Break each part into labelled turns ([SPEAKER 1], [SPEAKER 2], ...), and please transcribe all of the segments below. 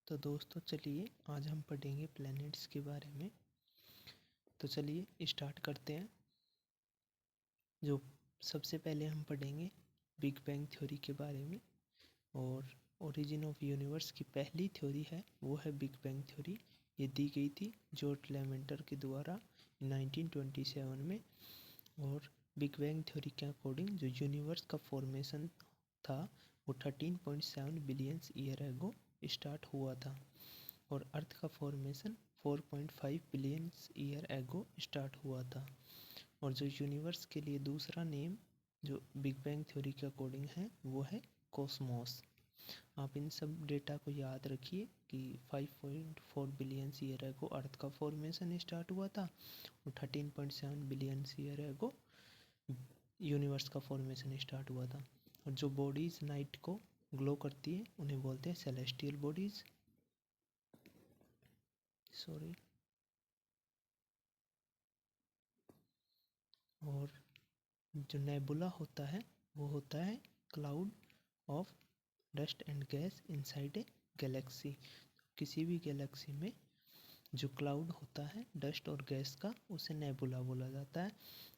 [SPEAKER 1] तो दोस्तों चलिए आज हम पढ़ेंगे प्लैनेट्स के बारे में। तो चलिए स्टार्ट करते हैं। जो सबसे पहले हम पढ़ेंगे बिग बैंग थ्योरी के बारे में, और ओरिजिन ऑफ यूनिवर्स की पहली थ्योरी है वो है बिग बैंग थ्योरी। ये दी गई थी जॉर्ज लेमेंटर के द्वारा 1927 में। और बिग बैंग थ्योरी के अकॉर्डिंग जो यूनिवर्स का फॉर्मेशन था वो 13.7 बिलियन ईयर एगो स्टार्ट हुआ था, और अर्थ का formation 4.5 billion year ago start हुआ था। और जो यूनिवर्स के लिए दूसरा नेम जो बिग बैंग थ्योरी के अकॉर्डिंग है वो है कॉस्मोस। आप इन सब डेटा को याद रखिए कि 5.4 बिलियन ईयर एगो अर्थ का फॉर्मेशन स्टार्ट हुआ था, और 13.7 बिलियन ईयर एगो यूनिवर्स का फॉर्मेशन स्टार्ट हुआ था। और जो बॉडीज़ नाइट को ग्लो करती है उन्हें बोलते हैं सेलेस्टियल बॉडीज़। सॉरी। और जो नेबुला होता है वो होता है cloud of dust and gas inside a Galaxy. किसी भी गैलेक्सी में जो क्लाउड होता है डस्ट और गैस का उसे नेबुला बोला जाता है।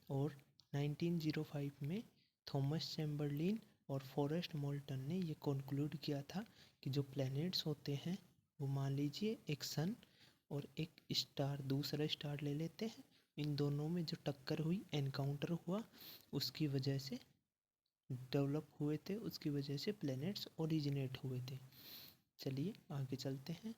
[SPEAKER 1] और 1905 में थॉमस चैम्बरलिन और फॉरेस्ट मोल्टन ने ये कंक्लूड किया था कि जो प्लैनेट्स होते हैं वो, मान लीजिए एक सन और एक स्टार, दूसरा स्टार ले लेते हैं, इन दोनों में जो टक्कर हुई, एनकाउंटर हुआ, उसकी वजह से डेवलप हुए थे, उसकी वजह से प्लैनेट्स ओरिजिनेट हुए थे। चलिए आगे चलते हैं।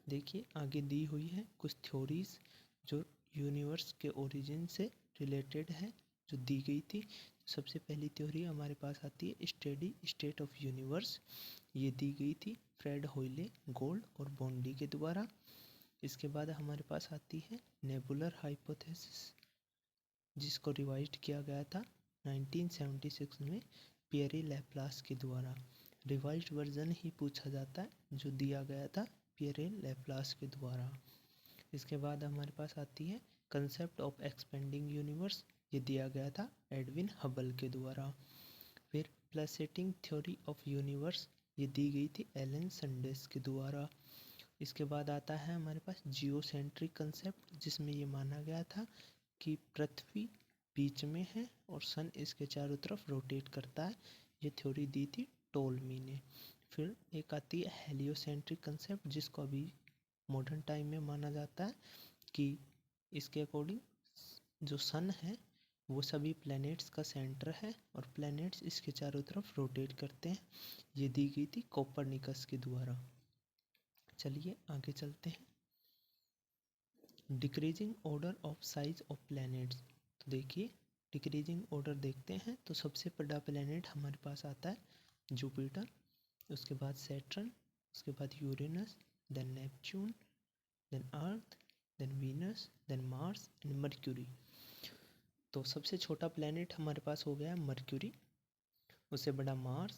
[SPEAKER 1] देखिए आगे दी हुई है कुछ थ्योरीज जो यूनिवर्स के ओरिजिन से रिलेटेड है, जो दी गई थी। सबसे पहली थ्योरी हमारे पास आती है स्टेडी स्टेट ऑफ यूनिवर्स। ये दी गई थी फ्रेड होयले, गोल्ड और बॉन्डी के द्वारा। इसके बाद हमारे पास आती है नेबुलर हाइपोथेसिस, जिसको रिवाइज्ड किया गया था 1976 में पियरे लैप्लास के द्वारा। रिवाइज्ड वर्जन ही पूछा जाता है जो दिया गया था पियरे लैप्लास के द्वारा। इसके बाद हमारे पास आती है कंसेप्ट ऑफ एक्सपेंडिंग यूनिवर्स। ये दिया गया था एडविन हबल के द्वारा। फिर प्लसेटिंग थ्योरी ऑफ यूनिवर्स, ये दी गई थी एलन संडेस के द्वारा। इसके बाद आता है हमारे पास जियोसेंट्रिक कंसेप्ट, जिसमें ये माना गया था कि पृथ्वी बीच में है और सन इसके चारों तरफ रोटेट करता है। ये थ्योरी दी थी टोल्मी ने। फिर एक आती है हेलियोसेंट्रिक कंसेप्ट, जिसको अभी मॉडर्न टाइम में माना जाता है कि इसके अकॉर्डिंग जो सन है वो सभी प्लैनेट्स का सेंटर है और प्लैनेट्स इसके चारों तरफ रोटेट करते हैं। ये दी गई थी कोपरनिकस के द्वारा। चलिए आगे चलते हैं। Decreasing order of size of planets. तो देखिए डिक्रीजिंग ऑर्डर देखते हैं तो सबसे बड़ा प्लैनेट हमारे पास आता है जुपिटर, उसके बाद सैटर्न, उसके बाद Uranus, then Neptune, then Earth, then Venus, then Mars and Mercury. तो सबसे छोटा प्लैनेट हमारे पास हो गया मर्क्यूरी, उससे बड़ा मार्स,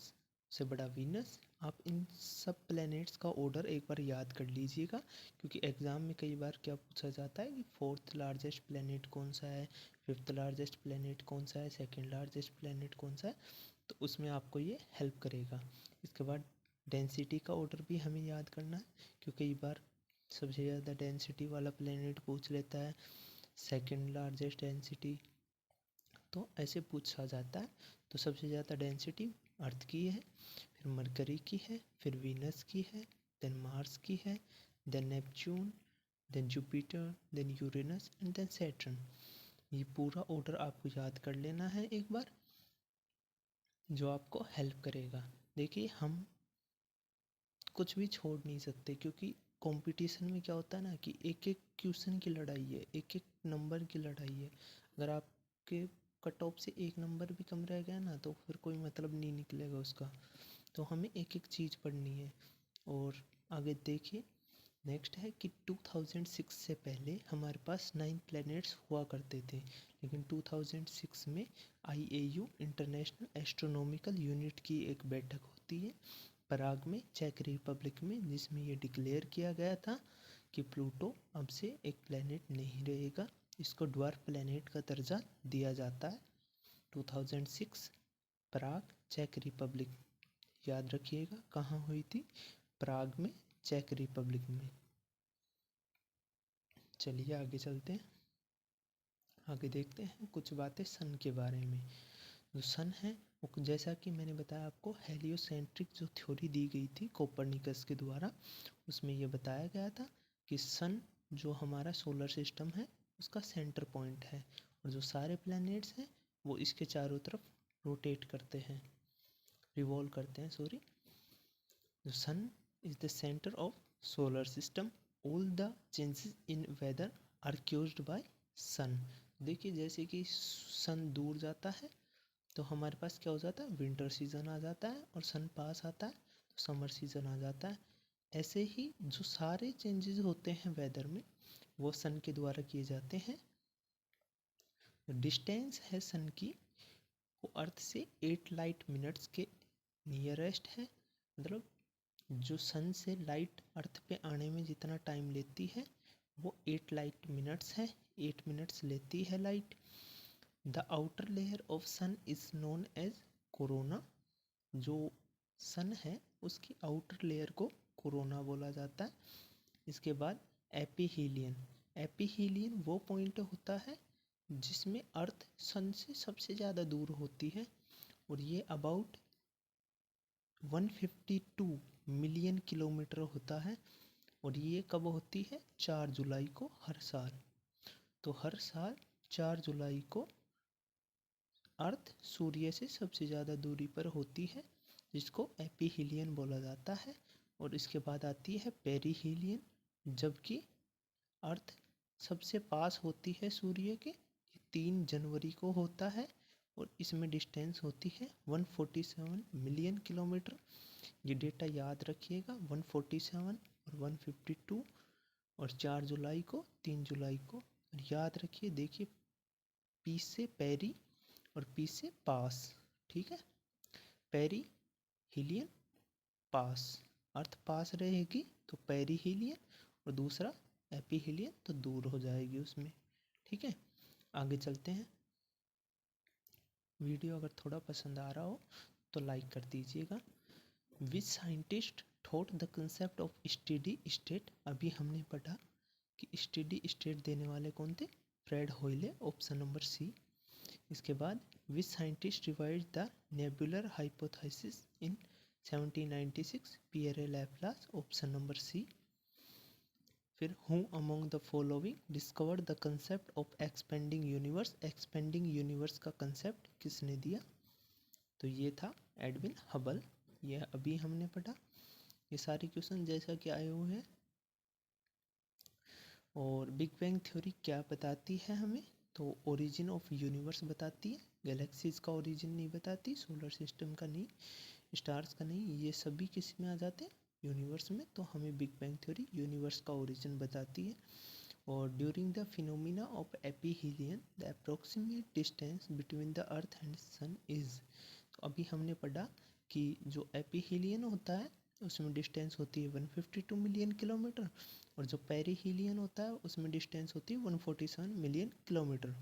[SPEAKER 1] उससे बड़ा वीनस। आप इन सब प्लैनेट्स का ऑर्डर एक बार याद कर लीजिएगा, क्योंकि एग्ज़ाम में कई बार क्या पूछा जाता है कि फोर्थ लार्जेस्ट प्लैनेट कौन सा है, फिफ्थ लार्जेस्ट प्लैनेट कौन सा है, सेकंड लार्जेस्ट प्लैनेट कौन सा है, तो उसमें आपको ये हेल्प करेगा। इसके बाद डेंसिटी का ऑर्डर भी हमें याद करना है, क्योंकि कई बार सबसे ज़्यादा डेंसिटी वाला प्लैनेट पूछ लेता है, सेकंड लार्जेस्ट डेंसिटी, तो ऐसे पूछा जाता है। तो सबसे ज़्यादा डेंसिटी अर्थ की है, फिर मरकरी की है, फिर वीनस की है, देन मार्स की है, then Neptune, then Jupiter, then Uranus and then Saturn. ये पूरा ऑर्डर आपको याद कर लेना है एक बार, जो आपको हेल्प करेगा। देखिए हम कुछ भी छोड़ नहीं सकते, क्योंकि कंपटीशन में क्या होता है ना कि एक एक क्वेश्चन की लड़ाई है, एक एक नंबर की लड़ाई है। अगर आपके कट ऑफ से एक नंबर भी कम रह गया ना तो फिर कोई मतलब नहीं निकलेगा उसका। तो हमें एक एक चीज़ पढ़नी है। और आगे देखिए नेक्स्ट है कि 2006 से पहले हमारे पास 9 प्लैनेट्स हुआ करते थे, लेकिन 2006 में IAU इंटरनेशनल एस्ट्रोनॉमिकल यूनिट की एक बैठक होती है पराग में, चेक रिपब्लिक में, जिसमें ये डिक्लेयर किया गया था कि प्लूटो अब से एक प्लैनेट नहीं रहेगा, इसको ड्वार्फ प्लैनेट का दर्जा दिया जाता है। 2006 पराग, चेक रिपब्लिक। याद रखिएगा कहाँ हुई थी, प्राग में, चेक रिपब्लिक में। चलिए आगे चलते हैं, आगे देखते हैं कुछ बातें सन के बारे में। जो सन है वो, जैसा कि मैंने बताया आपको, हेलियोसेंट्रिक जो थ्योरी दी गई थी कोपरनिकस के द्वारा, उसमें ये बताया गया था कि सन जो हमारा सोलर सिस्टम है उसका सेंटर पॉइंट है, और जो सारे प्लैनेट्स हैं वो इसके चारों तरफ रोटेट करते हैं, रिवॉल्व करते हैं, sorry. The sun is the center of solar system. All the changes in weather are caused by sun. देखिए जैसे कि सन दूर जाता है तो हमारे पास क्या हो जाता है, विंटर सीजन आ जाता है, और सन पास आता है तो समर सीजन आ जाता है। ऐसे ही जो सारे चेंजेस होते हैं वेदर में वो सन के द्वारा किए जाते हैं। डिस्टेंस है सन की, वो अर्थ से 8 लाइट मिनट्स के नियरेस्ट है। मतलब जो सन से लाइट अर्थ पे आने में जितना टाइम लेती है वो 8 लाइट मिनट्स है, 8 मिनट्स लेती है light. The outer layer of sun is known as corona. जो सन है उसकी आउटर लेयर को कोरोना बोला जाता है। इसके बाद एपीहीलियन। एपीहीलियन वो पॉइंट होता है जिसमें अर्थ सन से सबसे ज़्यादा दूर होती है, और ये अबाउट 152 मिलियन किलोमीटर होता है, और ये कब होती है, 4 जुलाई को हर साल। तो हर साल 4 जुलाई को अर्थ सूर्य से सबसे ज़्यादा दूरी पर होती है, जिसको एपीहीलियन बोला जाता है। और इसके बाद आती है पेरीहीलियन, जबकि अर्थ सबसे पास होती है सूर्य के, 3 जनवरी को होता है, और इसमें डिस्टेंस होती है 147 मिलियन किलोमीटर। ये डेटा याद रखिएगा, 147 और 152, और 4 जुलाई को, 3 जुलाई को। और याद रखिए, देखिए पी से पेरी और पी से पास, ठीक है। पेरी हीलियन, पास, अर्थ पास रहेगी तो पेरी हीलियन, और दूसरा एपीहीलियन तो दूर हो जाएगी उसमें, ठीक है। आगे चलते हैं। वीडियो अगर थोड़ा पसंद आ रहा हो तो लाइक कर दीजिएगा। Which scientist thought the concept of steady state. अभी हमने पढ़ा कि स्टेडी स्टेट देने वाले कौन थे, Fred Hoyle, option number C. इसके बाद which scientist revised the nebular hypothesis in 1796, Pierre Laplace, option number C. फिर who among the following discovered the concept of expanding universe. Expanding universe का concept किसने दिया, तो ये था एडविन हबल। यह अभी हमने पढ़ा। ये सारे क्वेश्चन जैसा कि आए हुए हैं। और बिग बैंग थ्योरी क्या बताती है हमें, तो ओरिजिन ऑफ यूनिवर्स बताती है, गैलेक्सीज का ओरिजिन नहीं बताती, सोलर सिस्टम का नहीं, स्टार्स का नहीं, ये सभी किस में आ जाते हैं, यूनिवर्स में। तो हमें बिग बैंग थ्योरी यूनिवर्स का ओरिजिन बताती है। और during the phenomena of aphelion the approximate distance between the earth and sun is. तो अभी हमने पढ़ा कि जो एपीहीलियन होता है उसमें डिस्टेंस होती है 152 मिलियन किलोमीटर, और जो पेरीहीलियन होता है उसमें डिस्टेंस होती है 147 मिलियन किलोमीटर।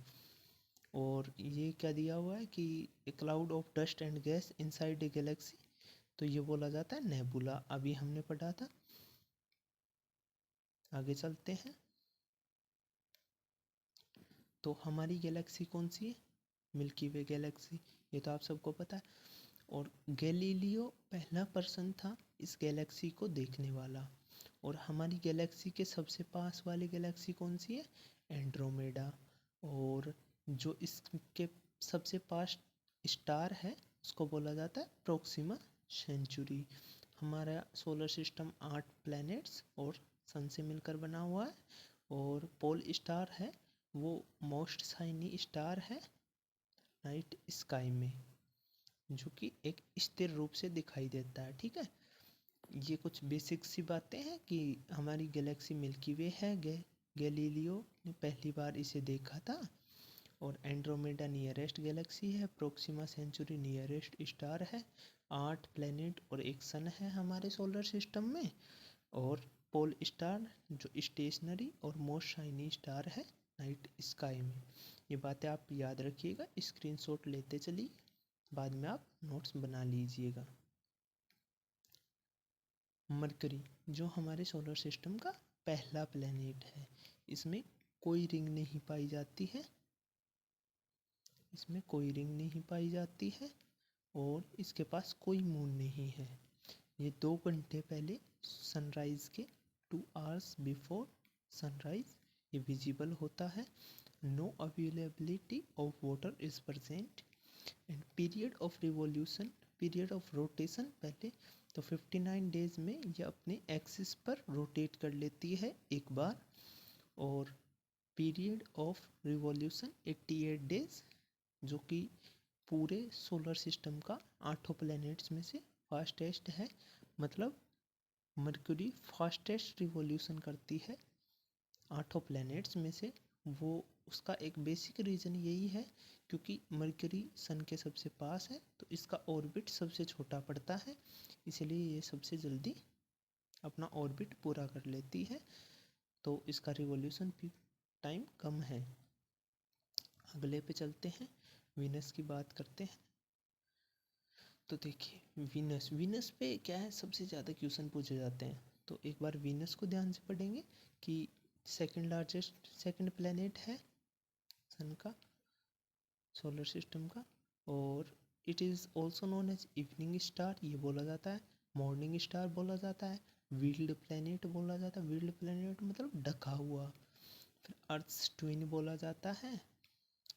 [SPEAKER 1] और ये क्या दिया हुआ है कि ए cloud of dust and gas inside a Galaxy, तो ये बोला जाता है नेबुला। अभी हमने पढ़ा था। आगे चलते हैं। तो हमारी गैलेक्सी कौन सी है, मिल्की वे गैलेक्सी, ये तो आप सबको पता है। और गैलीलियो पहला पर्सन था इस गैलेक्सी को देखने वाला। और हमारी गैलेक्सी के सबसे पास वाली गैलेक्सी कौन सी है, एंड्रोमेडा। और जो इसके सबसे पास स्टार है उसको बोला जाता है प्रोक्सिमा सेंचुरी। हमारा सोलर सिस्टम 8 प्लैनेट्स और सन से मिलकर बना हुआ है। और पोल स्टार है वो मोस्ट शाइनी स्टार है नाइट स्काई में, जो कि एक स्थिर रूप से दिखाई देता है, ठीक है। ये कुछ बेसिक सी बातें हैं कि हमारी गैलेक्सी मिल्की वे है। गैलीलियो ने पहली बार इसे देखा था। और एंड्रोमेडा नियरेस्ट गैलेक्सी है, प्रोक्सिमा सेंचुरी नियरेस्ट स्टार है, 8 प्लैनेट और एक सन है हमारे सोलर सिस्टम में। और पोल स्टार जो स्टेशनरी और मोस्ट शाइनी स्टार है नाइट स्काई में। ये बातें आप याद रखिएगा, स्क्रीनशॉट लेते चलिए, बाद में आप नोट्स बना लीजिएगा। मरकरी जो हमारे सोलर सिस्टम का पहला प्लैनेट है, इसमें कोई रिंग नहीं पाई जाती है, इसमें कोई रिंग नहीं पाई जाती है और इसके पास कोई मून नहीं है। ये 2 घंटे पहले सनराइज के 2 आवर्स बिफोर सनराइज ये विजिबल होता है। No availability of water is present and period of revolution, period of rotation पहले तो 59 डेज में ये अपने एक्सिस पर रोटेट कर लेती है एक बार, और पीरियड ऑफ रिवॉल्यूशन 88 डेज, जो कि पूरे सोलर सिस्टम का 8 प्लैनेट्स में से फास्टेस्ट है। मतलब मर्क्यूरी फास्टेस्ट रिवॉल्यूशन करती है 8 प्लैनेट्स में से। वो उसका एक बेसिक रीज़न यही है क्योंकि मर्क्यूरी सन के सबसे पास है तो इसका ऑर्बिट सबसे छोटा पड़ता है, इसलिए ये सबसे जल्दी अपना ऑर्बिट पूरा कर लेती है, तो इसका रिवॉल्यूशन टाइम कम है। अगले पे चलते हैं, वीनस की बात करते हैं। तो देखिए वीनस पे क्या है, सबसे ज़्यादा क्वेश्चन पूछे जाते हैं, तो एक बार वीनस को ध्यान से पढ़ेंगे कि सेकंड प्लैनेट है सन का, सोलर सिस्टम का, और it is also known as evening star ये बोला जाता है, मॉर्निंग स्टार बोला जाता है, वील्ड प्लैनेट बोला जाता है, वील्ड प्लैनेट मतलब ढका हुआ, फिर अर्थ्स ट्विन बोला जाता है,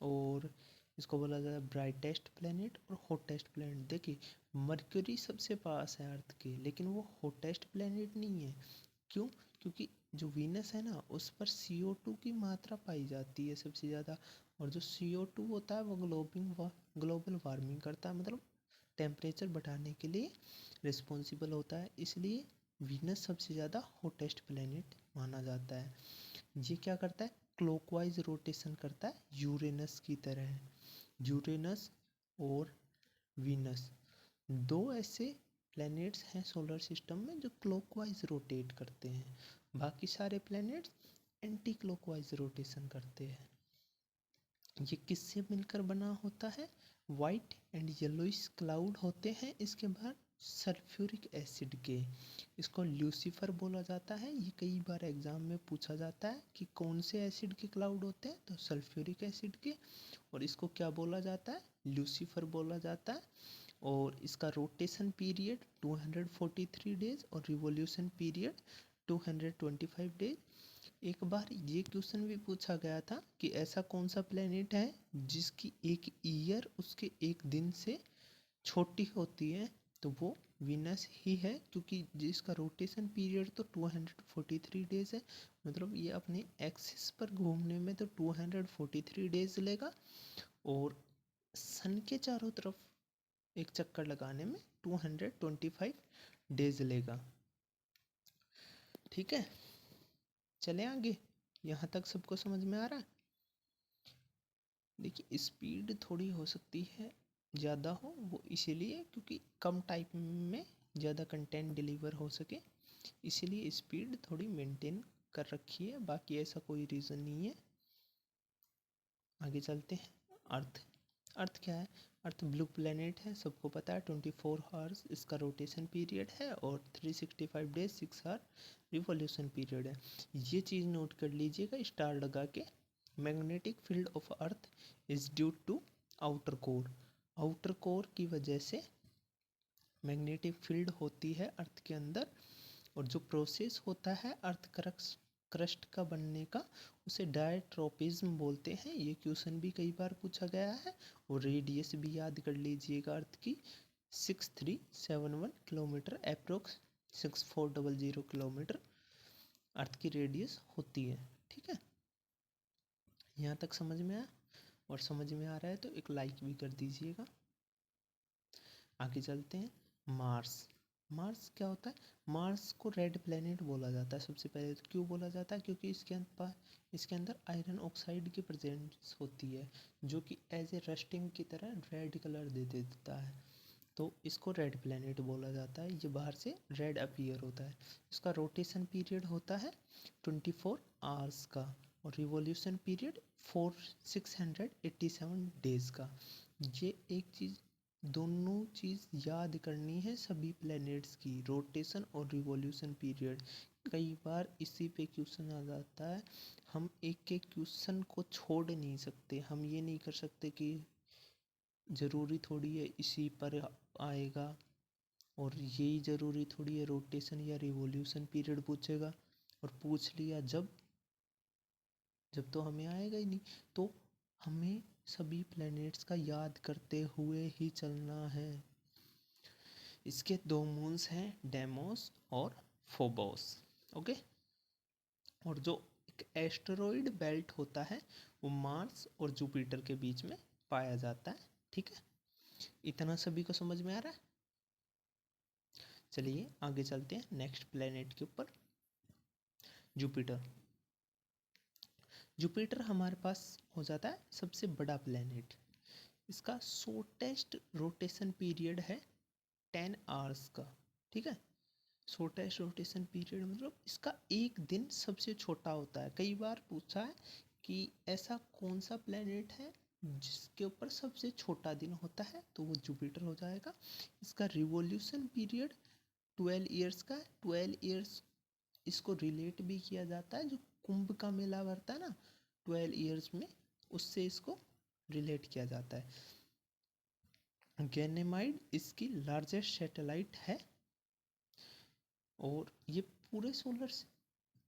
[SPEAKER 1] और इसको बोला जाता है ब्राइटेस्ट प्लैनेट और हॉटेस्ट प्लैनेट। देखिए मर्क्यूरी सबसे पास है अर्थ के, लेकिन वो हॉटेस्ट प्लैनेट नहीं है। क्यों? क्योंकि जो वीनस है ना उस पर CO2 की मात्रा पाई जाती है सबसे ज़्यादा, और जो CO2 होता है वो ग्लोबल वार्मिंग करता है, मतलब टेम्परेचर बढ़ाने के लिए रिस्पॉन्सिबल होता है, इसलिए वीनस सबसे ज़्यादा हॉटेस्ट प्लैनेट माना जाता है। ये क्या करता है, क्लॉकवाइज रोटेशन करता है यूरेनस की तरह। यूरेनस और वीनस 2 ऐसे प्लैनेट्स हैं सोलर सिस्टम में जो क्लॉकवाइज रोटेट करते हैं, बाकी सारे प्लैनेट्स एंटी क्लॉकवाइज रोटेशन करते हैं। ये किससे मिलकर बना होता है, वाइट एंड येलोइश क्लाउड होते हैं इसके बाहर सल्फ्यूरिक एसिड के, इसको ल्यूसीफर बोला जाता है। ये कई बार एग्जाम में पूछा जाता है कि कौन से एसिड के क्लाउड होते हैं, तो सल्फ्यूरिक एसिड के, और इसको क्या बोला जाता है, ल्यूसीफर बोला जाता है। और इसका रोटेशन पीरियड 243 डेज और रिवॉल्यूशन पीरियड 225 डेज। एक बार ये क्वेश्चन भी पूछा गया था कि ऐसा कौन सा प्लेनेट है जिसकी एक ईयर उसके एक दिन से छोटी होती है, तो वो वीनस ही है, क्योंकि जिसका रोटेशन पीरियड तो 243 डेज है, मतलब ये अपने एक्सिस पर घूमने में तो 243 डेज लेगा, और सन के चारों तरफ एक चक्कर लगाने में 225 डेज लेगा। ठीक है, चले आगे, यहाँ तक सबको समझ में आ रहा है। देखिए स्पीड थोड़ी हो सकती है ज़्यादा हो, वो इसीलिए क्योंकि कम टाइम में ज़्यादा कंटेंट डिलीवर हो सके, इसीलिए स्पीड थोड़ी मेंटेन कर रखी है, बाकी ऐसा कोई रीज़न नहीं है। आगे चलते हैं, अर्थ क्या है, अर्थ ब्लू प्लेनेट है, सबको पता है, 24 आवर्स इसका रोटेशन पीरियड है और 365 डेज 6 आवर रिवॉल्यूशन पीरियड है। ये चीज़ नोट कर लीजिएगा स्टार लगा के, magnetic field of Earth is due to outer core, outer core की वजह से मैग्नेटिक फील्ड होती है अर्थ के अंदर, और जो प्रोसेस होता है अर्थ क्रस्ट का बनने का उसे डायट्रोपिज्म बोलते हैं। ये क्वेश्चन भी कई बार पूछा गया है, और रेडियस भी याद कर लीजिएगा अर्थ की 6371 किलोमीटर, अप्रोक्स 6400 किलोमीटर अर्थ की रेडियस होती है। ठीक है, यहाँ तक समझ में आया, और समझ में आ रहा है तो एक लाइक भी कर दीजिएगा। आगे चलते हैं, मार्स क्या होता है, मार्स को रेड प्लेनेट बोला जाता है सबसे पहले। तो क्यों बोला जाता है, क्योंकि इसके अंदर आयरन ऑक्साइड की प्रेजेंस होती है, जो कि एज ए रस्टिंग की तरह रेड कलर दे देता है, तो इसको रेड प्लेनेट बोला जाता है। ये बाहर से रेड अपीयर होता है। इसका रोटेशन पीरियड होता है 24 आवर्स का, और रिवॉल्यूशन पीरियड 687 डेज का। ये एक चीज़ दोनों चीज़ याद करनी है सभी प्लैनेट्स की, रोटेशन और रिवॉल्यूशन पीरियड। कई बार इसी पे क्वेश्चन आ जाता है, हम एक एक क्वेश्चन को छोड़ नहीं सकते, हम ये नहीं कर सकते कि ज़रूरी थोड़ी है इसी पर आएगा और यही ज़रूरी थोड़ी है रोटेशन या रिवॉल्यूशन पीरियड पूछेगा, और पूछ लिया जब जब तो हमें आएगा ही नहीं। तो हमें सभी प्लैनेट्स का याद करते हुए ही चलना है। इसके दो मून्स हैं, डेमोस और फोबोस। ओके, और जो एक एस्टेरॉइड बेल्ट होता है वो मार्स और जुपिटर के बीच में पाया जाता है। ठीक है, इतना सभी को समझ में आ रहा है? चलिए आगे चलते हैं नेक्स्ट प्लेनेट के ऊपर, जुपिटर। जुपिटर हमारे पास हो जाता है सबसे बड़ा प्लेनेट। इसका शॉर्टेस्ट रोटेशन पीरियड है 10 आवर्स का। ठीक है, शॉर्टेस्ट रोटेशन पीरियड मतलब इसका एक दिन सबसे छोटा होता है। कई बार पूछा है कि ऐसा कौन सा प्लेनेट है जिसके ऊपर सबसे छोटा दिन होता है, तो वो जुपिटर हो जाएगा। इसका रिवॉल्यूशन पीरियड 12 ईयर्स का है। 12 ईयर्स इसको रिलेट भी किया जाता है, जो कुंभ का मेला भरता है ना 12 ईयर्स में, उससे इसको रिलेट किया जाता है। गैनेमाइड इसकी लार्जेस्ट सैटेलाइट है और ये पूरे सोलर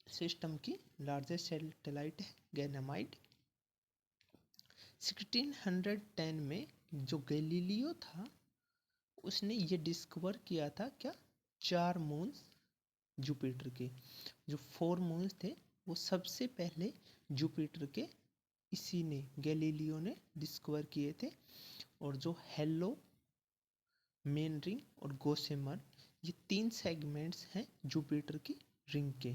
[SPEAKER 1] सिस्टम की लार्जेस्ट सैटेलाइट है गैनेमाइड। 1610 में जो गैलीलियो था उसने ये डिस्कवर किया था क्या, 4 मून्स जुपिटर के। जो 4 मून्स थे वो सबसे पहले जुपिटर के इसी ने, गैलीलियो ने डिस्कवर किए थे। और जो हेलो, मेन रिंग और गोसेमर, ये 3 सेगमेंट्स हैं जुपिटर की रिंग के।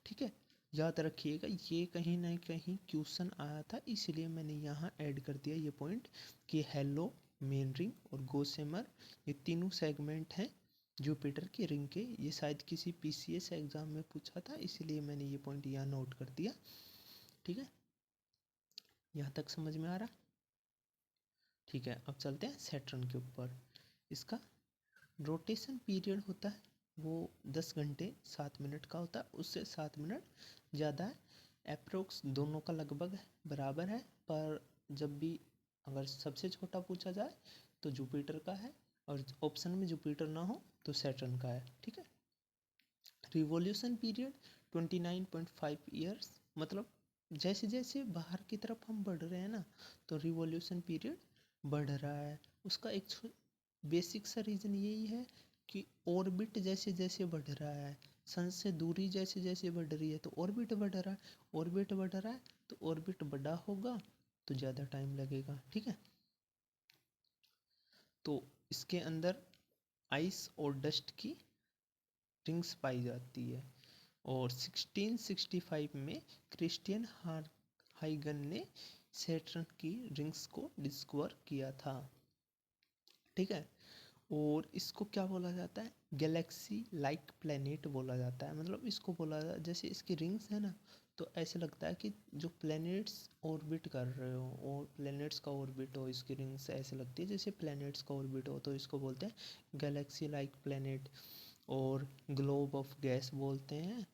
[SPEAKER 1] ठीक है, याद रखिएगा ये कहीं ना कहीं क्वेश्चन आया था, इसलिए मैंने यहाँ ऐड कर दिया ये पॉइंट कि हेलो, मेन रिंग और गोसेमर ये तीनों सेगमेंट हैं जुपिटर की रिंग के। ये शायद किसी पीसीएस एग्जाम में पूछा था, इसलिए मैंने ये पॉइंट यहाँ नोट कर दिया। ठीक है, यहाँ तक समझ में आ रहा? ठीक है, अब चलते हैं सैटर्न के ऊपर। इसका रोटेशन पीरियड होता है वो 10 घंटे 7 मिनट का होता है, उससे 7 मिनट ज़्यादा है। अप्रोक्स दोनों का लगभग बराबर है, पर जब भी अगर सबसे छोटा पूछा जाए तो जुपिटर का है, और ऑप्शन में जुपिटर ना हो तो सैटर्न का है। ठीक है, रिवॉल्यूशन पीरियड 29.5 ईयर्स, मतलब जैसे जैसे बाहर की तरफ हम बढ़ रहे हैं ना, तो रिवॉल्यूशन पीरियड बढ़ रहा है। उसका एक बेसिक सा रीज़न यही है कि ऑर्बिट जैसे जैसे बढ़ रहा है, सन से दूरी जैसे जैसे बढ़ रही है, तो ऑर्बिट बढ़ रहा है। ऑर्बिट बढ़ रहा है तो ऑर्बिट बड़ा होगा तो ज़्यादा टाइम लगेगा। ठीक है, तो इसके अंदर आइस और डस्ट की रिंग्स पाई जाती है। और 1665 में क्रिस्टियन हाइगन ने सैटर्न की रिंग्स को डिस्कवर किया था। ठीक है, और इसको क्या बोला जाता है, गैलेक्सी लाइक प्लेनेट बोला जाता है। मतलब इसको बोला जाता है, जैसे इसकी रिंग्स है ना, तो ऐसे लगता है कि जो प्लैनेट्स ऑर्बिट कर रहे हो और प्लैनेट्स का ऑर्बिट हो, इसकी रिंग्स ऐसे लगती है जैसे प्लैनेट्स का ऑर्बिट हो, तो इसको बोलते हैं गैलेक्सी लाइक प्लैनेट। और ग्लोब ऑफ गैस बोलते हैं,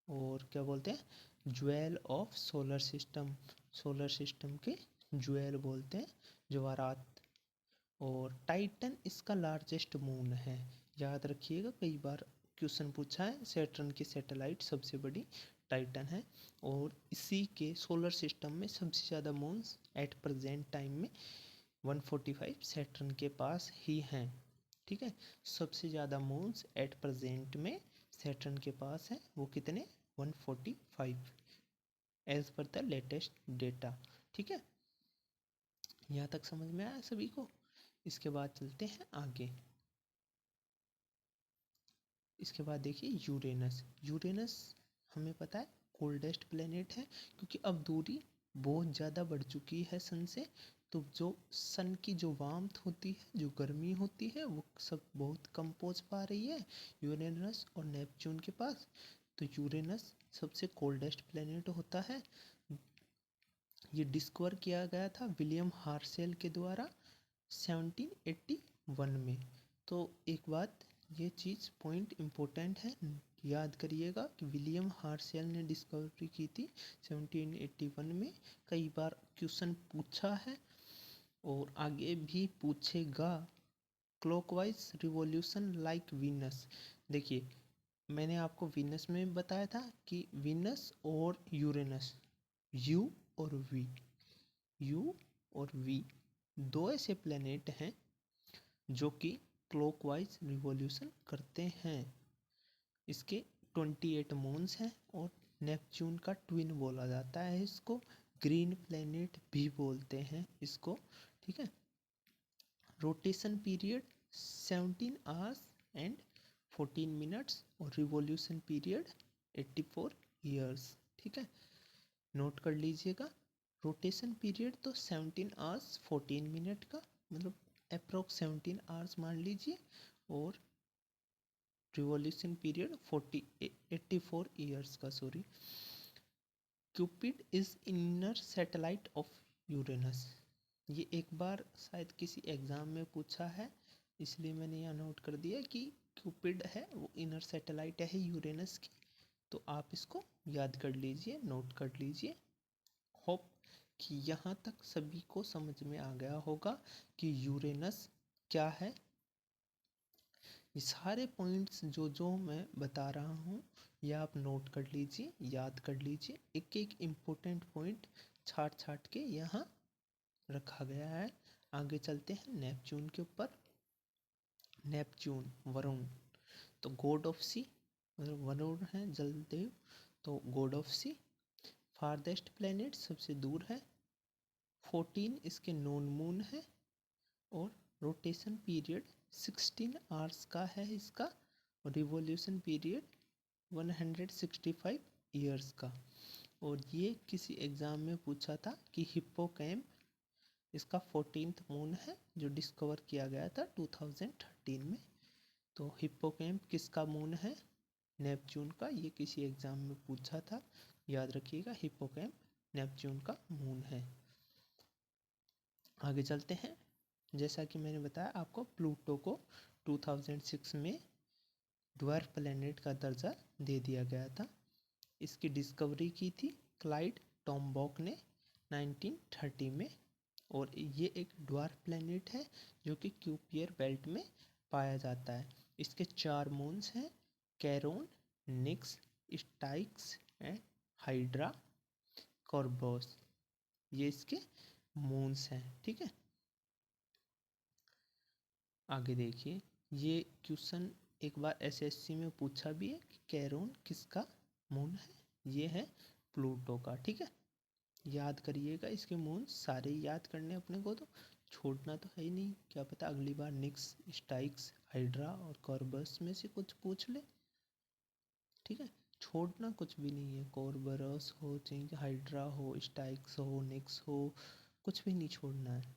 [SPEAKER 1] और क्या बोलते हैं, jewel of solar system, solar system के ज्वेल बोलते हैं, जवाहरात। और टाइटन इसका लार्जेस्ट मून है। याद रखिएगा कई बार क्वेश्चन पूछा है, सैटर्न की सैटेलाइट सबसे बड़ी टाइटन है। और इसी के सोलर सिस्टम में सबसे ज़्यादा मून्स एट प्रेजेंट टाइम में 145 सैटर्न के पास ही हैं। ठीक है, सबसे ज़्यादा मून्स एट प्रेजेंट में सैटर्न के पास हैं, वो कितने, 145 as per the latest data. ठीक है, यहाँ तक समझ में आया सभी को? इसके बाद चलते हैं आगे। इसके बाद देखिए यूरेनस। यूरेनस हमें पता है कोल्डेस्ट प्लेनेट है, क्योंकि अब दूरी बहुत ज़्यादा बढ़ चुकी है सन से। तो जो सन की जो वार्मथ होती है, जो गर्मी होती है, वो सब बहुत कम पहुँच पा रही है यूरेनस और नेपच्यून के पास। तो यूरेनस सबसे कोल्डेस्ट प्लेनेट होता है। ये डिस्कवर किया गया था विलियम हार्सेल के द्वारा 1780 वन में। तो एक बात, ये चीज़ पॉइंट इम्पोर्टेंट है, याद करिएगा कि विलियम हर्शेल ने डिस्कवरी की थी 1781 में। कई बार क्वेश्चन पूछा है और आगे भी पूछेगा। Clockwise revolution like Venus. देखिए, मैंने आपको वीनस में बताया था कि वीनस और यूरेनस, यू और वी, यू और वी दो ऐसे प्लैनेट हैं जो कि क्लॉकवाइज रिवॉल्यूशन करते हैं। इसके 28 मून्स हैं और नेपच्यून का ट्विन बोला जाता है इसको। ग्रीन प्लैनेट भी बोलते हैं इसको, ठीक है। Rotation period 17 hours and 14 minutes और रिवॉल्यूशन पीरियड 84 ईयर्स, ठीक है। नोट कर लीजिएगा, रोटेशन पीरियड तो 17 आवर्स 14 मिनट का, मतलब अप्रोक्स 17 आवर्स मान लीजिए, और रिवॉल्यूशन पीरियड 84 ईयर्स का, sorry. Cupid is inner satellite of Uranus. ये एक बार शायद किसी एग्जाम में पूछा है, इसलिए मैंने यहाँ नोट कर दिया कि क्यूपिड है वो इनर सैटेलाइट है यूरेनस की। तो आप इसको याद कर लीजिए, नोट कर लीजिए। होप कि यहाँ तक सभी को समझ में आ गया होगा कि यूरेनस क्या है। ये सारे पॉइंट्स जो मैं बता रहा हूँ ये आप नोट कर लीजिए, याद कर लीजिए। एक एक इम्पोर्टेंट पॉइंट छाट के यहाँ रखा गया है। आगे चलते हैं नेपच्यून के ऊपर। नेपच्यून, वरुण, तो गॉड ऑफ सी, मतलब वरुण है जलदेव, तो god of sea. Farthest planet, सबसे दूर है। 14 इसके नॉन मून है और रोटेशन पीरियड 16 आवर्स का है इसका, और रिवॉल्यूशन पीरियड 165 ईयर्स का। और ये किसी एग्ज़ाम में पूछा था कि हिप्पोकैम्प इसका 14th मून है जो डिस्कवर किया गया था 2013 में। तो हिप्पोकैम्प किसका मून है? नेपच्यून का। ये किसी एग्ज़ाम में पूछा था, याद रखिएगा, हिप्पोकैम्प नेपच्यून का मून है। आगे चलते हैं। जैसा कि मैंने बताया आपको, प्लूटो को 2006 में ड्वार्फ प्लैनेट का दर्जा दे दिया गया था। इसकी डिस्कवरी की थी क्लाइड टॉम्बॉक ने 1930 में। और ये एक ड्वार्फ प्लैनेट है जो कि क्यूपियर बेल्ट में पाया जाता है। इसके 4 मून्स हैं, कैरोन, निक्स, स्टाइक्स एंड हाइड्रा कॉर्बोस। ये इसके मून्स हैं, ठीक है। आगे देखिए, ये क्वेश्चन एक बार एसएससी में पूछा भी है कि कैरोन किसका मून है? ये है प्लूटो का, ठीक है। याद करिएगा, इसके मून सारे याद करने अपने को, तो छोड़ना तो है ही नहीं। क्या पता अगली बार निक्स, स्टाइक्स, हाइड्रा और कॉर्बस में से कुछ पूछ ले, ठीक है। छोड़ना कुछ भी नहीं है, कॉर्बरस हो, चाहे हाइड्रा हो, स्टाइक्स हो, निक्स हो, कुछ भी नहीं छोड़ना है।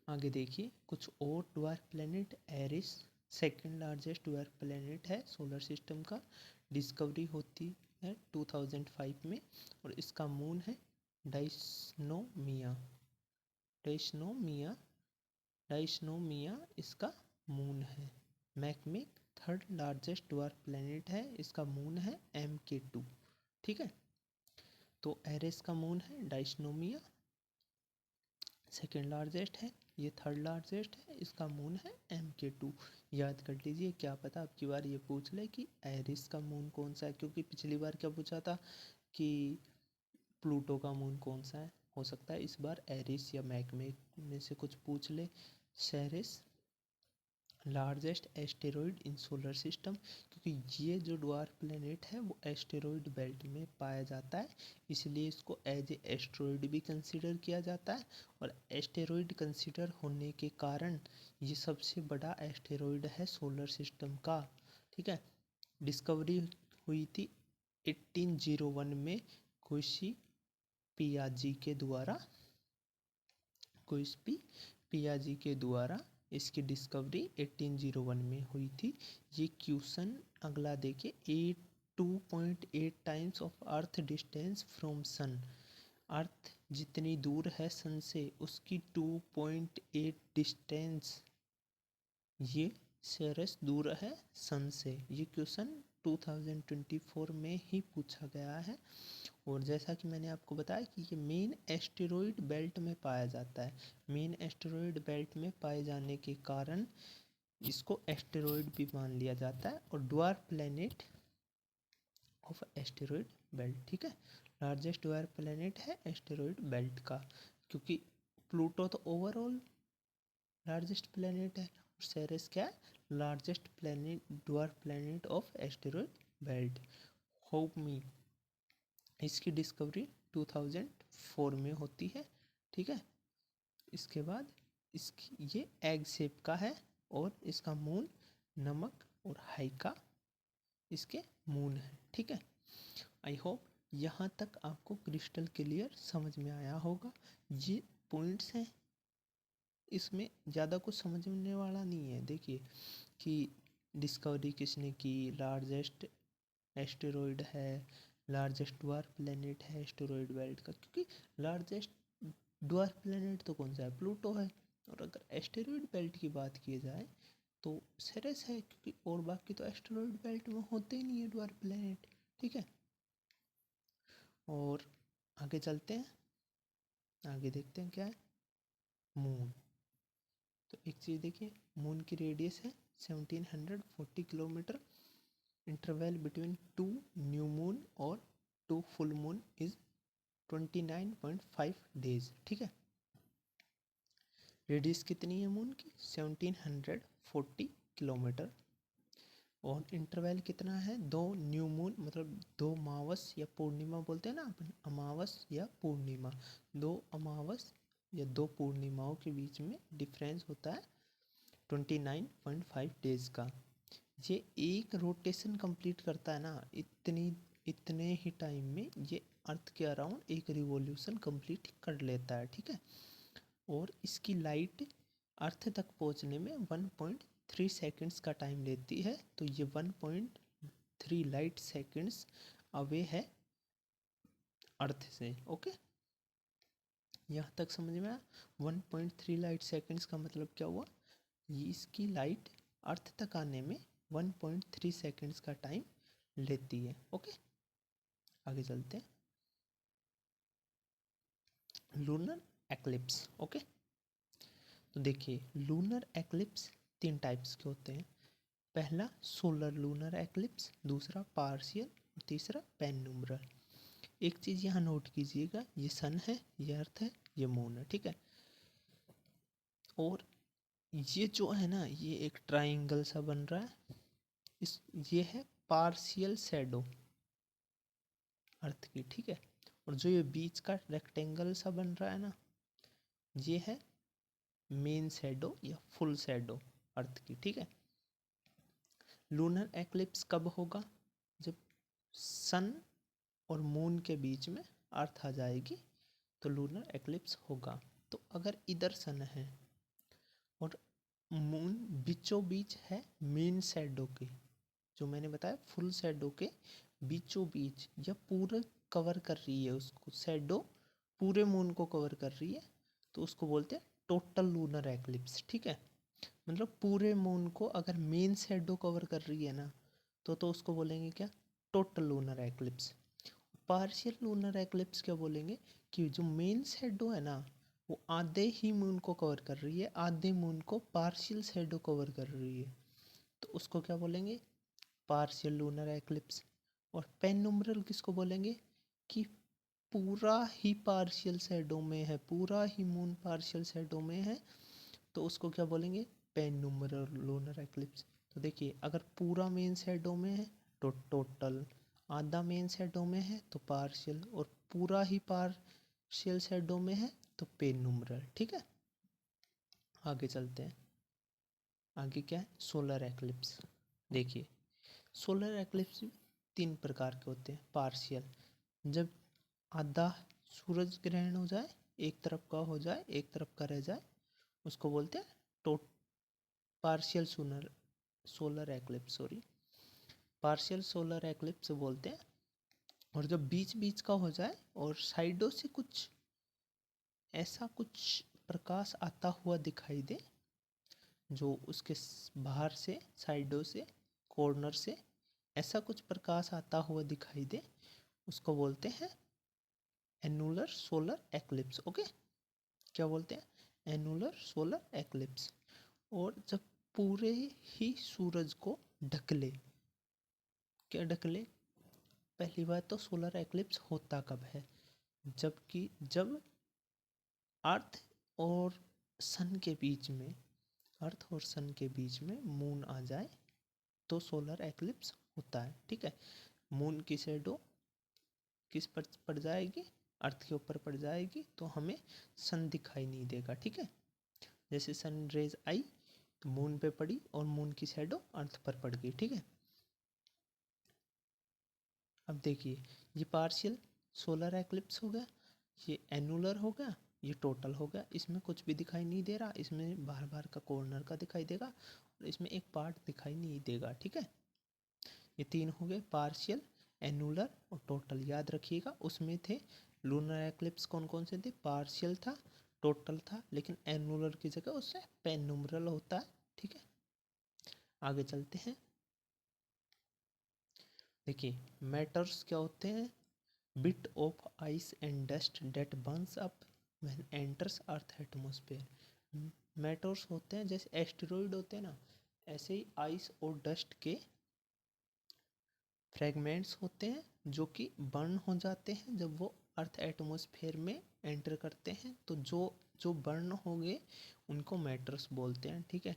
[SPEAKER 1] आगे देखिए, कुछ और dwarf planet. Eris second largest dwarf planet है सोलर सिस्टम का। डिस्कवरी होती है 2005 में और इसका मून है डाइसनोमिया। डाइसनोमिया, डाइसनोमिया इसका मून है। मैकमिक थर्ड लार्जेस्ट ड्वार्फ प्लैनेट है, इसका मून है MK2, ठीक है। तो एरिस का मून है डाइसनोमिया, सेकेंड लार्जेस्ट है, ये थर्ड लार्जेस्ट है, इसका मून है MK2। याद कर लीजिए, क्या पता अब की बार ये पूछ ले कि एरिस का मून कौन सा है, क्योंकि पिछली बार क्या पूछा था कि प्लूटो का मून कौन सा है। हो सकता है इस बार एरिस या मैकमेक में से कुछ पूछ ले। सेरेस लार्जेस्ट एस्टेरॉयड इन सोलर सिस्टम, क्योंकि ये जो ड्वार्फ प्लैनेट है वो एस्टेरॉयड बेल्ट में पाया जाता है, इसलिए इसको एज ए एस्टेरॉयड भी कंसीडर किया जाता है। और एस्टेरॉयड कंसीडर होने के कारण ये सबसे बड़ा एस्टेरॉयड है सोलर सिस्टम का, ठीक है। डिस्कवरी हुई थी 1801 में कोशी पियाजी के द्वारा। कोइस्पी पियाजी के द्वारा इसकी डिस्कवरी 1801 में हुई थी। ये क्वेश्चन अगला देखिए, 2.8 times of earth distance from sun. Earth जितनी दूर है सन से उसकी 2.8 डिस्टेंस, ये शेरस दूर है सन से। ये क्वेश्चन 2024 में ही पूछा गया है। और जैसा कि मैंने आपको बताया कि ये मेन एस्टेरॉयड बेल्ट में पाया जाता है। मेन एस्टेरॉयड बेल्ट में पाए जाने के कारण इसको एस्टेरॉयड भी मान लिया जाता है और dwarf planet of asteroid belt, ठीक है। लार्जेस्ट ड्वार्फ प्लैनेट है एस्टेरॉयड बेल्ट का, क्योंकि प्लूटो तो ओवरऑल लार्जेस्ट प्लैनेट है और सेरेस क्या है, largest planet, dwarf planet of asteroid belt. Hope me, इसकी डिस्कवरी 2004 में होती है, ठीक है। इसके बाद इसकी ये एग शेप का है और इसका मून नमक और हाइका इसके मून है, ठीक है। आई होप यहाँ तक आपको क्रिस्टल क्लियर समझ में आया होगा। ये पॉइंट्स हैं, इसमें ज़्यादा कुछ समझने वाला नहीं है। देखिए कि डिस्कवरी किसने की, लार्जेस्ट एस्टेरॉयड है, लार्जेस्ट ड्वार्फ प्लैनेट है एस्टेरॉयड बेल्ट का, क्योंकि लार्जेस्ट ड्वार्फ प्लैनेट तो कौन सा है, प्लूटो है। और अगर एस्टेरॉयड बेल्ट की बात की जाए तो सेरेस है, क्योंकि और बाकी तो एस्टेरॉयड बेल्ट में होते ही नहीं है ड्वार्फ प्लैनेट, ठीक है। और आगे चलते हैं, आगे देखते हैं क्या है, मून। तो एक चीज़ देखिए, मून की रेडियस है 1740 kilometre. Interval between 2 new moon और 2 फुल मून इज 29.5 डेज, ठीक है। रेडियस कितनी है मून की, 1740 किलोमीटर। और इंटरवल कितना है, 2 न्यू मून, मतलब 2 अमावस या पूर्णिमा बोलते हैं ना अपन, अमावस या पूर्णिमा, 2 अमावस या 2 पूर्णिमाओं के बीच में डिफरेंस होता है 29.5 डेज का। ये एक रोटेशन कंप्लीट करता है ना, इतने ही टाइम में ये अर्थ के अराउंड एक रिवॉल्यूशन कंप्लीट कर लेता है, ठीक है। और इसकी लाइट अर्थ तक पहुंचने में 1.3 सेकंड्स का टाइम लेती है। तो ये 1.3 लाइट सेकंड्स अवे है अर्थ से, ओके। यहाँ तक समझ में आया। 1.3 लाइट सेकंड्स का मतलब क्या हुआ, ये इसकी लाइट अर्थ तक आने में 1.3 सेकंड्स का टाइम लेती है, ओके। आगे चलते हैं, लूनर एक्लिप्स, ओके। तो देखिए लूनर एक्लिप्स 3 टाइप्स के होते हैं। पहला सोलर लूनर एक्लिप्स, दूसरा पार्शियल और तीसरा पेनुम्ब्रल। एक चीज़ यहाँ नोट कीजिएगा, ये सन है, ये अर्थ है, ये मून है, ठीक है। और ये जो है ना, ये एक ट्राइंगल सा बन रहा है, ये है पार्शियल शैडो अर्थ की, ठीक है। और जो ये बीच का रेक्टेंगल सा बन रहा है ना, ये है मेन शैडो या फुल शैडो अर्थ की, ठीक है। लूनर एक्लिप्स कब होगा, जब सन और मून के बीच में अर्थ आ जाएगी तो लूनर एक्लिप्स होगा। तो अगर इधर सन है और मून बीचों बीच है मेन शैडो के, जो मैंने बताया फुल शैडो के बीचों बीच, या पूरा कवर कर रही है उसको, शैडो पूरे मून को कवर कर रही है, तो उसको बोलते हैं टोटल लूनर एक्लिप्स, ठीक है। मतलब पूरे मून को अगर मेन शैडो कवर कर रही है ना, तो उसको बोलेंगे क्या, total lunar eclipse. Partial lunar eclipse क्या बोलेंगे, कि जो मेन शैडो है ना, वो आधे ही मून को कवर कर रही है, आधे मून को पार्शियल शैडो कवर कर रही है, तो उसको क्या बोलेंगे, पार्शियल लूनर एक्लिप्स। और पेनुम्ब्रल किसको बोलेंगे, कि पूरा ही पार्शियल शैडो में है, पूरा ही मून पार्शियल शैडो में है, तो उसको क्या बोलेंगे, पेनुम्ब्रल लूनर एक्लिप्स। तो देखिए अगर पूरा मेन शैडो में है तो टोटल, आधा मेन शैडो में है तो पार्शियल, और पूरा ही पार्शियल शैडो में है तो पेनुम्ब्रल, ठीक है। आगे चलते हैं, आगे क्या है, सोलर एक्लिप्स। देखिए सोलर एक्लिप्स 3 प्रकार के होते हैं। पार्शियल, जब आधा सूरज ग्रहण हो जाए, एक तरफ का हो जाए, एक तरफ का रह जाए, उसको बोलते हैं partial solar eclipse, sorry, partial solar eclipse बोलते हैं। और जब बीच बीच का हो जाए और साइडों से कुछ ऐसा कुछ प्रकाश आता हुआ दिखाई दे, जो उसके बाहर से, साइडों से, कॉर्नर से ऐसा कुछ प्रकाश आता हुआ दिखाई दे, उसको बोलते हैं एनुलर सोलर एक्लिप्स। ओके, क्या बोलते हैं? Annular solar eclipse. और जब पूरे ही सूरज को ढक ले, क्या ढक ले? पहली बात तो सोलर एक्लिप्स होता कब है? जबकि जब अर्थ और सन के बीच में, अर्थ और सन के बीच में मून आ जाए तो सोलर एक्लिप्स होता है। ठीक है, मून की शैडो किस पर पड़ जाएगी? अर्थ के ऊपर पड़ जाएगी, तो हमें सन दिखाई नहीं देगा। ठीक है, जैसे सन रेज आई तो मून पे पड़ी और मून की शैडो अर्थ पर पड़ गई। ठीक है, अब देखिए, ये पार्शियल सोलर एक्लिप्स हो गया, ये एनुलर हो गया, ये टोटल हो गया। इसमें कुछ भी दिखाई नहीं दे रहा, इसमें बाहर बाहर का कॉर्नर का दिखाई देगा और इसमें एक पार्ट दिखाई नहीं देगा। ठीक है, ये तीन हो गए, पार्शियल, एनुलर और टोटल। याद रखिएगा, उसमें थे लूनर एक्लिप्स कौन कौन से थे? पार्शियल था, टोटल था, लेकिन एनुलर की जगह उससे पेनुम्ब्रल होता है। ठीक है, आगे चलते हैं। देखिए, मैटर्स क्या होते हैं? Bit of ice and dust that burns up when enters Earth atmosphere. Meteors होते हैं, जैसे एस्टेरॉइड होते हैं ना, ऐसे ही आइस और डस्ट के फ्रेगमेंट्स होते हैं जो कि बर्न हो जाते हैं जब वो अर्थ एटमॉस्फेयर में एंटर करते हैं। तो जो जो बर्न हो गए उनको मैटर्स बोलते हैं। ठीक है,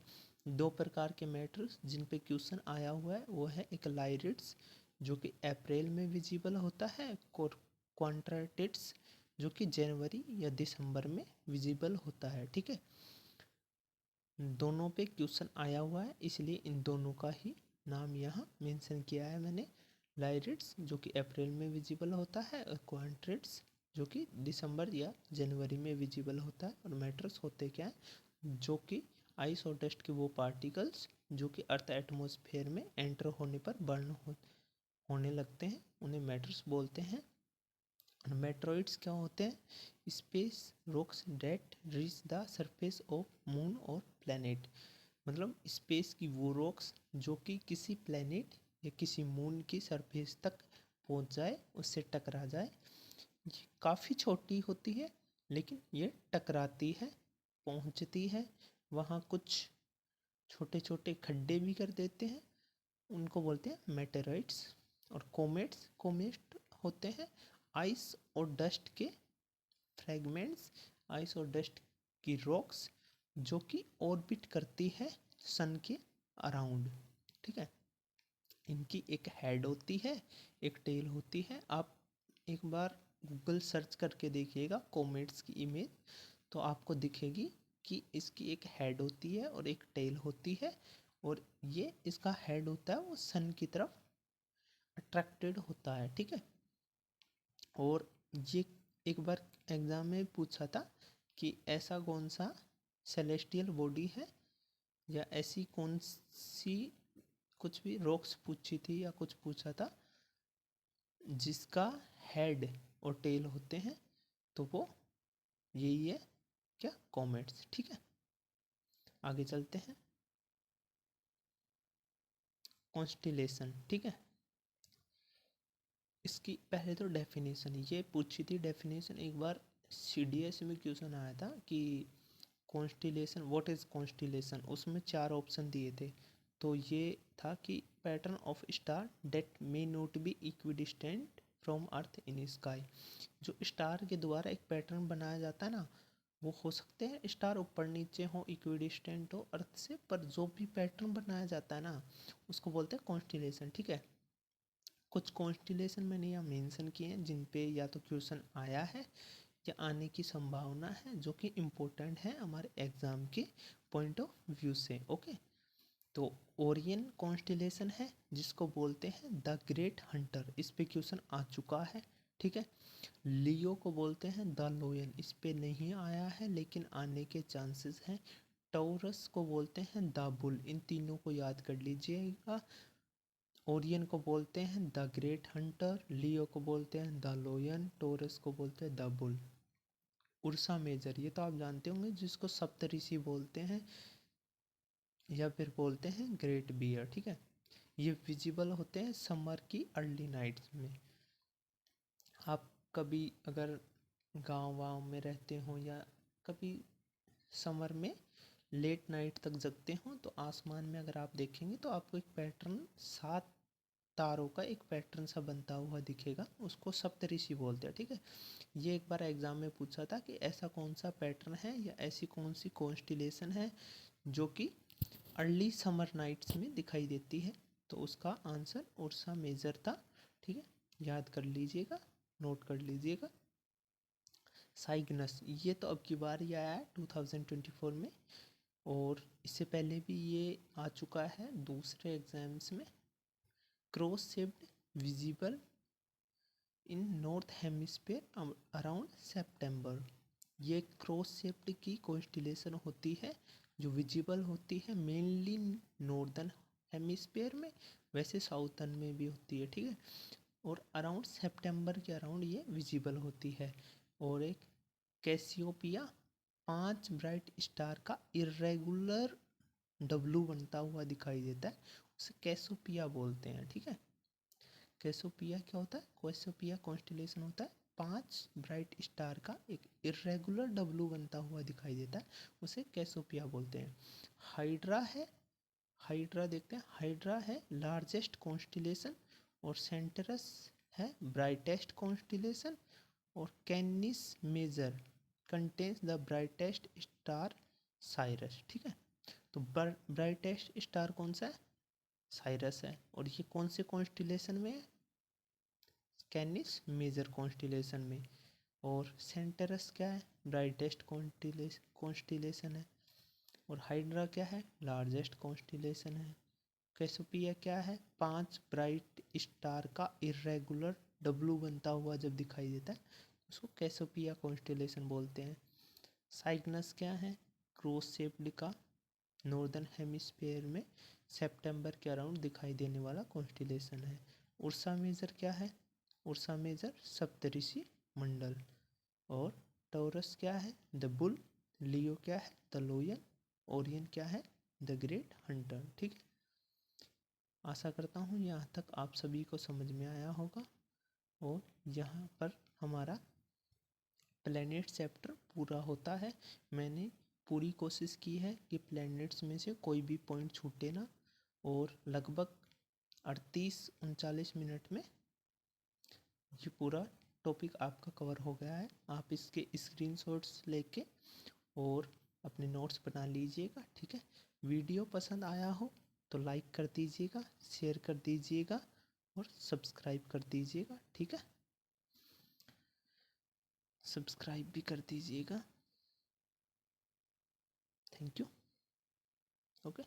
[SPEAKER 1] दो प्रकार के मैटर्स जिन पे क्वेश्चन आया हुआ है वो है, एक लाइरिड्स जो कि अप्रैल में विजिबल होता है, और क्वांट्राटिड्स जो कि जनवरी या दिसंबर में विजिबल होता है। ठीक है, दोनों पे क्वेश्चन आया हुआ है, इसलिए इन दोनों का ही नाम यहाँ मेंशन किया है मैंने। लाइरिड्स जो कि अप्रैल में विजिबल होता है, और क्वांट्रिड्स जो कि दिसंबर या जनवरी में विजिबल होता है। और मैटर्स होते क्या है? जो कि आइस और डस्ट के वो पार्टिकल्स जो कि अर्थ एटमॉस्फेयर में एंटर होने पर बर्न होने लगते हैं, उन्हें मैटर्स बोलते हैं। और मेट्रॉइड्स क्या होते हैं? Space rocks that reach the surface of moon और प्लैनेट। मतलब स्पेस की वो रॉक्स जो कि किसी प्लैनेट या किसी मून की सरफेस तक पहुंच जाए, उससे टकरा जाए। ये काफ़ी छोटी होती है, लेकिन ये टकराती है, पहुंचती है, वहाँ कुछ छोटे छोटे खड्डे भी कर देते हैं, उनको बोलते हैं मेटेरॉइड्स। और कोमेट्स, कोमेट होते हैं आइस और डस्ट के फ्रेगमेंट्स, आइस और डस्ट की रॉक्स जो कि ऑर्बिट करती है सन के अराउंड। ठीक है, इनकी एक हेड होती है, एक टेल होती है। आप एक बार गूगल सर्च करके देखिएगा कोमेट्स की इमेज, तो आपको दिखेगी कि इसकी एक हेड होती है और एक टेल होती है, और ये इसका हेड होता है वो सन की तरफ अट्रैक्टेड होता है। ठीक है, और ये एक बार एग्ज़ाम में पूछा था कि ऐसा कौन सा सेलेस्टियल बॉडी है, या ऐसी कौन सी, कुछ भी रॉक्स पूछी थी या कुछ पूछा था जिसका हेड और टेल होते हैं, तो वो यही है, क्या? कॉमेट्स। ठीक है, आगे चलते हैं। कॉन्स्टिलेशन। ठीक है, इसकी पहले तो डेफिनेशन ये पूछी थी, डेफिनेशन एक बार CDS में क्वेश्चन आया था कि कॉन्स्टिलेशन, व्हाट इज़ कॉन्स्टिलेशन। उसमें चार ऑप्शन दिए थे, तो ये था कि pattern of star that may not be equidistant from Earth in sky. जो स्टार के द्वारा एक पैटर्न बनाया जाता है ना, वो हो सकते हैं स्टार ऊपर नीचे हो, इक्विडिस्टेंट हो अर्थ से, पर जो भी पैटर्न बनाया जाता है ना, उसको बोलते हैं कॉन्स्टिलेशन। ठीक है, कुछ कॉन्स्टिलेशन मैंने यहाँ मेंशन किए हैं जिन पे या तो क्वेश्चन आया है या आने की संभावना है, जो कि इम्पोर्टेंट है हमारे एग्ज़ाम के पॉइंट ऑफ व्यू से। ओके, तो ओरियन कॉन्स्टिलेशन है जिसको बोलते हैं द ग्रेट हंटर, इस पे क्वेश्चन आ चुका है। ठीक है, लियो को बोलते हैं द लोयन, इस पे नहीं आया है लेकिन आने के चांसेस हैं। टॉरस को बोलते हैं द बुल, इन तीनों को याद कर लीजिएगा। ओरियन को बोलते हैं द ग्रेट हंटर, लियो को बोलते हैं द लोयन, टोरस को बोलते हैं द बुल। उर्सा मेजर ये तो आप जानते होंगे, जिसको सप्तऋषि बोलते हैं या फिर बोलते हैं ग्रेट बियर, ठीक है। ये विजिबल होते हैं समर की अर्ली नाइट्स में। आप कभी अगर गांव वाँव में रहते हो या कभी समर में लेट नाइट तक जगते हो, तो आसमान में अगर आप देखेंगे तो आपको एक पैटर्न, 7 तारों का एक पैटर्न सा बनता हुआ दिखेगा, उसको सप्तऋषि बोलते हैं, ठीक है। ये एक बार एग्जाम में पूछा था कि ऐसा कौन सा पैटर्न है या ऐसी कौन सी कॉन्स्टिलेशन है जो कि अर्ली समर नाइट्स में दिखाई देती है, तो उसका आंसर उर्सा मेजर था, ठीक है। याद कर लीजिएगा, नोट कर लीजिएगा। साइग्नस ये तो अब की बार ही आया है 2024 में, और इससे पहले भी ये आ चुका है दूसरे एग्जाम्स में। Cross shaped visible in north hemisphere around September. ये क्रॉस शेप्ड की कॉन्स्टिलेशन होती है जो विजिबल होती है मेनली नॉर्दर्न हेमिस्फीयर में, वैसे साउथर्न में भी होती है, ठीक है। और अराउंड सितंबर के अराउंड ये विजिबल होती है। और एक कैसियोपिया 5 ब्राइट स्टार का इरेगुलर डब्लू बनता हुआ दिखाई देता है, उसे कैसोपिया बोलते हैं, ठीक है। कैसोपिया क्या होता है? कैसोपिया कॉन्स्टिलेशन होता है 5 ब्राइट स्टार का एक इरेगुलर डब्लू बनता हुआ दिखाई देता है, उसे कैसोपिया बोलते हैं। हाइड्रा है, हाइड्रा देखते हैं, हाइड्रा है लार्जेस्ट कॉन्स्टिलेशन, और सेंटरस है ब्राइटेस्ट कॉन्स्टिलेशन, और Canis Major contains the brightest star Sirius, ठीक है। तो ब्राइटेस्ट स्टार कौन सा है? साइरस है। और ये कौन से कॉन्स्टिलेशन में है? कैनिस मेजर कॉन्स्टिलेशन में। और सेंटरस क्या है? ब्राइटेस्ट कॉन्स्टिलेशन है। और हाइड्रा क्या है? लार्जेस्ट कॉन्स्टिलेशन है। कैसोपिया क्या है? 5 ब्राइट स्टार का इरेगुलर डब्लू बनता हुआ जब दिखाई देता है उसको कैसोपिया कॉन्स्टिलेशन बोलते हैं। साइग्नस क्या है? क्रॉस शेप्ड का नॉर्दर्न हेमिस्फीयर में सितंबर के अराउंड दिखाई देने वाला कॉन्स्टिलेशन है। उर्सा मेजर क्या है? उर्सा मेजर सप्तऋषि मंडल। और टॉरस क्या है? The bull. लियो क्या है? द लोयन। ओरियन क्या है? द ग्रेट हंटर, ठीक है। आशा करता हूँ यहाँ तक आप सभी को समझ में आया होगा, और यहाँ पर हमारा प्लैनेट चैप्टर पूरा होता है। मैंने पूरी कोशिश की है कि प्लैनेट्स में से कोई भी पॉइंट छूटे ना, और लगभग 38-39 मिनट में ये पूरा टॉपिक आपका कवर हो गया है। आप इसके स्क्रीनशॉट्स लेके और अपने नोट्स बना लीजिएगा, ठीक है। वीडियो पसंद आया हो तो लाइक कर दीजिएगा, शेयर कर दीजिएगा और सब्सक्राइब कर दीजिएगा, ठीक है। सब्सक्राइब भी कर दीजिएगा। Thank you. ओके।